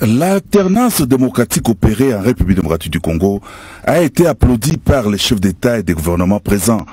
L'alternance démocratique opérée en République démocratique du Congo a été applaudie par les chefs d'État et des gouvernements présents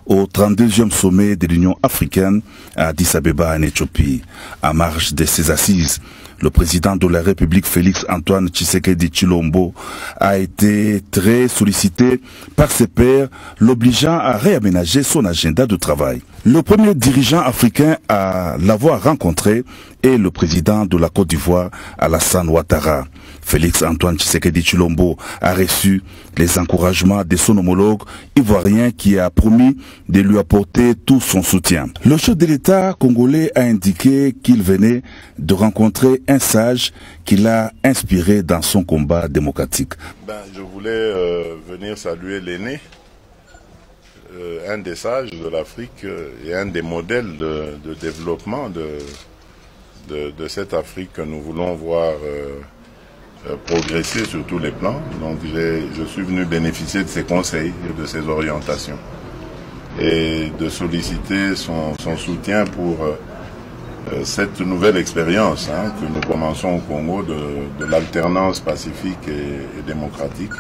au 32e sommet de l'Union africaine à Addis Abeba en Éthiopie. En marge de ces assises, le président de la République Félix Antoine Tshisekedi Tshilombo a été très sollicité par ses pairs, l'obligeant à réaménager son agenda de travail. Le premier dirigeant africain à l'avoir rencontré est le président de la Côte d'Ivoire, Alassane Ouattara. Félix Antoine Tshisekedi Tshilombo a reçu les encouragements de son homologue ivoirien qui a promis de lui apporter tout son soutien. Le chef de l'État congolais a indiqué qu'il venait de rencontrer un sage qui l'a inspiré dans son combat démocratique. Je voulais venir saluer l'aîné, un des sages de l'Afrique et un des modèles de développement de cette Afrique que nous voulons voir progresser sur tous les plans. Donc je suis venu bénéficier de ses conseils et de ses orientations et de solliciter son soutien pour cette nouvelle expérience que nous commençons au Congo de l'alternance pacifique et démocratique.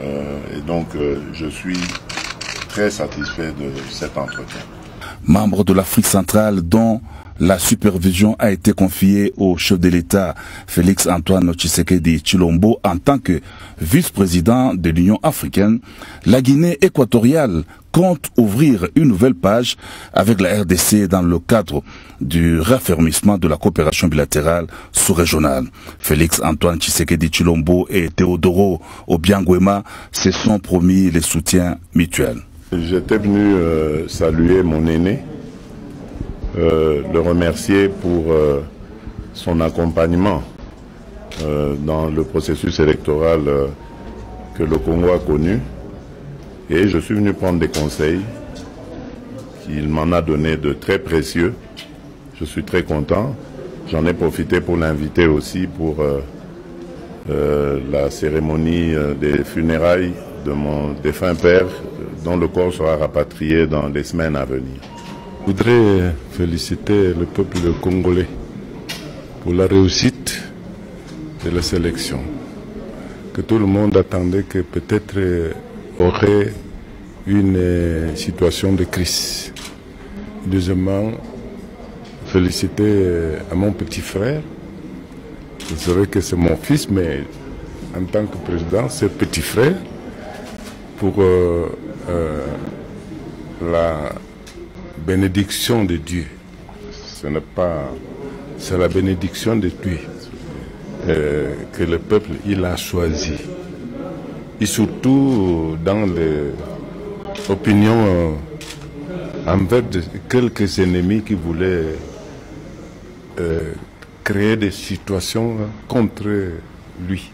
Et donc je suis très satisfait de cet entretien. Membre de l'Afrique centrale dont la supervision a été confiée au chef de l'État Félix Antoine Tshisekedi Tshilombo en tant que vice-président de l'Union africaine, la Guinée équatoriale compte ouvrir une nouvelle page avec la RDC dans le cadre du raffermissement de la coopération bilatérale sous-régionale. Félix Antoine Tshisekedi Tshilombo et Théodoro Obiangwema se sont promis les soutiens mutuels. J'étais venu saluer mon aîné, le remercier pour son accompagnement dans le processus électoral que le Congo a connu. Et je suis venu prendre des conseils qu'il m'en a donné de très précieux. Je suis très content. J'en ai profité pour l'inviter aussi pour la cérémonie des funérailles de mon défunt père, dont le corps sera rapatrié dans les semaines à venir. Je voudrais féliciter le peuple congolais pour la réussite de la sélection. Que tout le monde attendait que peut-être aurait une situation de crise. Deuxièmement, féliciter à mon petit frère. C'est vrai que c'est mon fils, mais en tant que président, c'est petit frère pour la bénédiction de Dieu. Ce n'est pas, c'est la bénédiction de Dieu que le peuple il a choisi. Et surtout dans les opinions envers quelques ennemis qui voulaient créer des situations contre lui.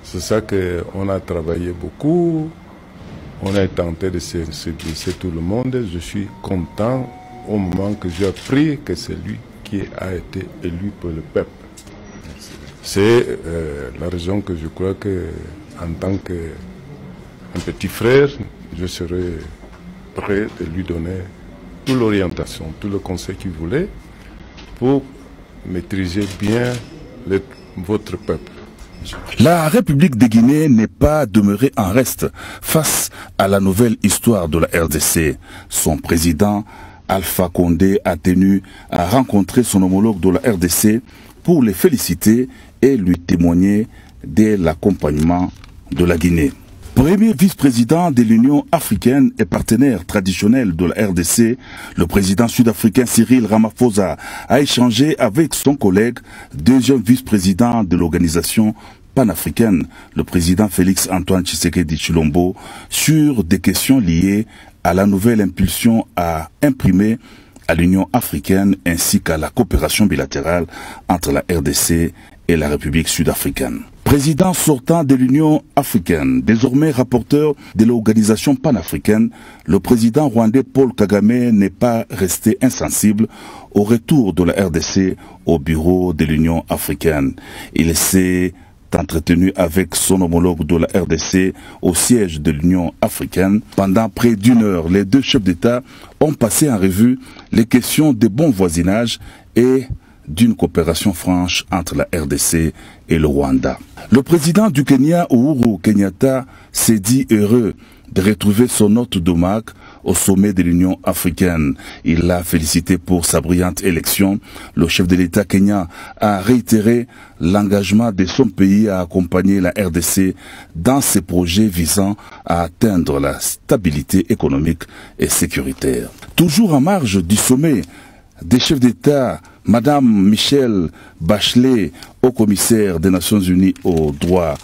C'est ça qu'on a travaillé beaucoup. On a tenté de séduire tout le monde. Je suis content au moment que j'ai appris que c'est lui qui a été élu pour le peuple. C'est la raison que je crois que, en tant qu'un petit frère, je serai prêt de lui donner toute l'orientation, tout le conseil qu'il voulait pour maîtriser bien votre peuple. La République de Guinée n'est pas demeurée en reste face à la nouvelle histoire de la RDC. Son président, Alpha Condé, a tenu à rencontrer son homologue de la RDC pour les féliciter et lui témoigner de l'accompagnement de la Guinée. Premier vice-président de l'Union africaine et partenaire traditionnel de la RDC, le président sud-africain Cyril Ramaphosa a échangé avec son collègue, deuxième vice-président de l'organisation panafricaine, le président Félix Antoine Tshisekedi Tshilombo, sur des questions liées à la nouvelle impulsion à imprimer à l'Union africaine ainsi qu'à la coopération bilatérale entre la RDC et la République sud-africaine. Président sortant de l'Union africaine, désormais rapporteur de l'organisation panafricaine, le président rwandais Paul Kagame n'est pas resté insensible au retour de la RDC au bureau de l'Union africaine. Il s'est entretenu avec son homologue de la RDC au siège de l'Union africaine. Pendant près d'une heure, les deux chefs d'État ont passé en revue les questions de bon voisinage et d'une coopération franche entre la RDC et le Rwanda. Le président du Kenya, Uhuru Kenyatta, s'est dit heureux de retrouver son hôte d'Omak au sommet de l'Union africaine. Il l'a félicité pour sa brillante élection. Le chef de l'État kenyan a réitéré l'engagement de son pays à accompagner la RDC dans ses projets visant à atteindre la stabilité économique et sécuritaire. Toujours en marge du sommet des chefs d'État, Madame Michelle Bachelet, haut-commissaire des Nations Unies aux droits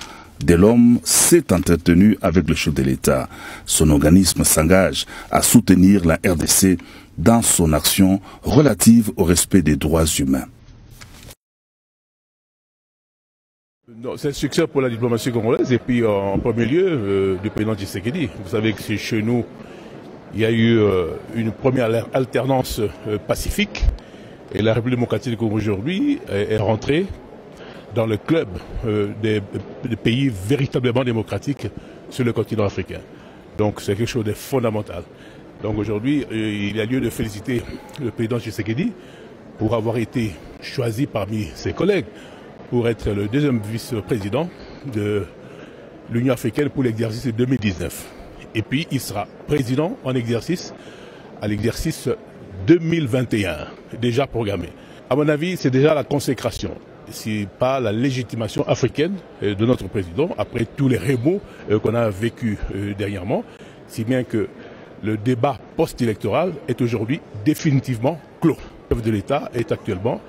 de l'homme, s'est entretenu avec le chef de l'État. Son organisme s'engage à soutenir la RDC dans son action relative au respect des droits humains. C'est un succès pour la diplomatie congolaise et puis en premier lieu du président Tshisekedi. Vous savez que chez nous, il y a eu une première alternance pacifique et la République démocratique du Congo aujourd'hui est rentrée dans le club des pays véritablement démocratiques sur le continent africain. Donc c'est quelque chose de fondamental. Donc aujourd'hui, il y a lieu de féliciter le président Tshisekedi pour avoir été choisi parmi ses collègues pour être le deuxième vice-président de l'Union africaine pour l'exercice 2019. Et puis il sera président en exercice à l'exercice 2021, déjà programmé. À mon avis, c'est déjà la consécration. Si pas la légitimation africaine de notre président, après tous les remous qu'on a vécu dernièrement, si bien que le débat post-électoral est aujourd'hui définitivement clos. Le chef de l'État est actuellement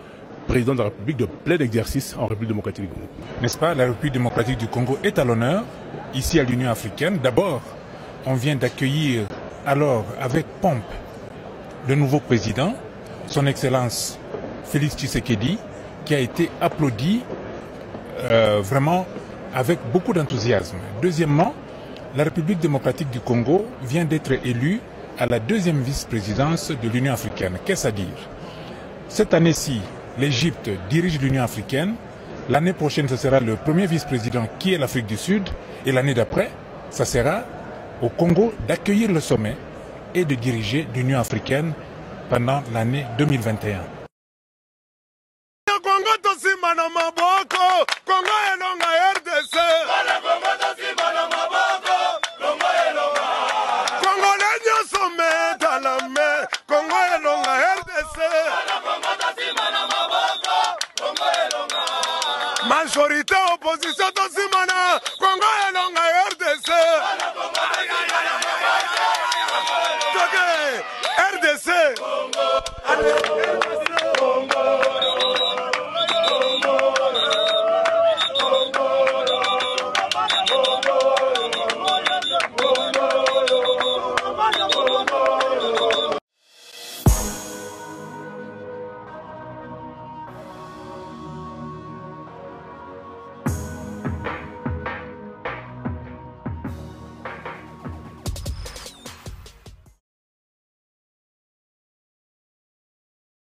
président de la République de plein exercice en République démocratique du Congo. N'est-ce pas, la République démocratique du Congo est à l'honneur, ici à l'Union africaine. D'abord, on vient d'accueillir alors avec pompe le nouveau président, son Excellence Félix Tshisekedi, qui a été applaudi vraiment avec beaucoup d'enthousiasme. Deuxièmement, la République démocratique du Congo vient d'être élue à la deuxième vice-présidence de l'Union africaine. Qu'est-ce à dire? Cette année-ci, l'Égypte dirige l'Union africaine. L'année prochaine, ce sera le premier vice-président qui est l'Afrique du Sud. Et l'année d'après, ça sera au Congo d'accueillir le sommet et de diriger l'Union africaine pendant l'année 2021. Majorité opposition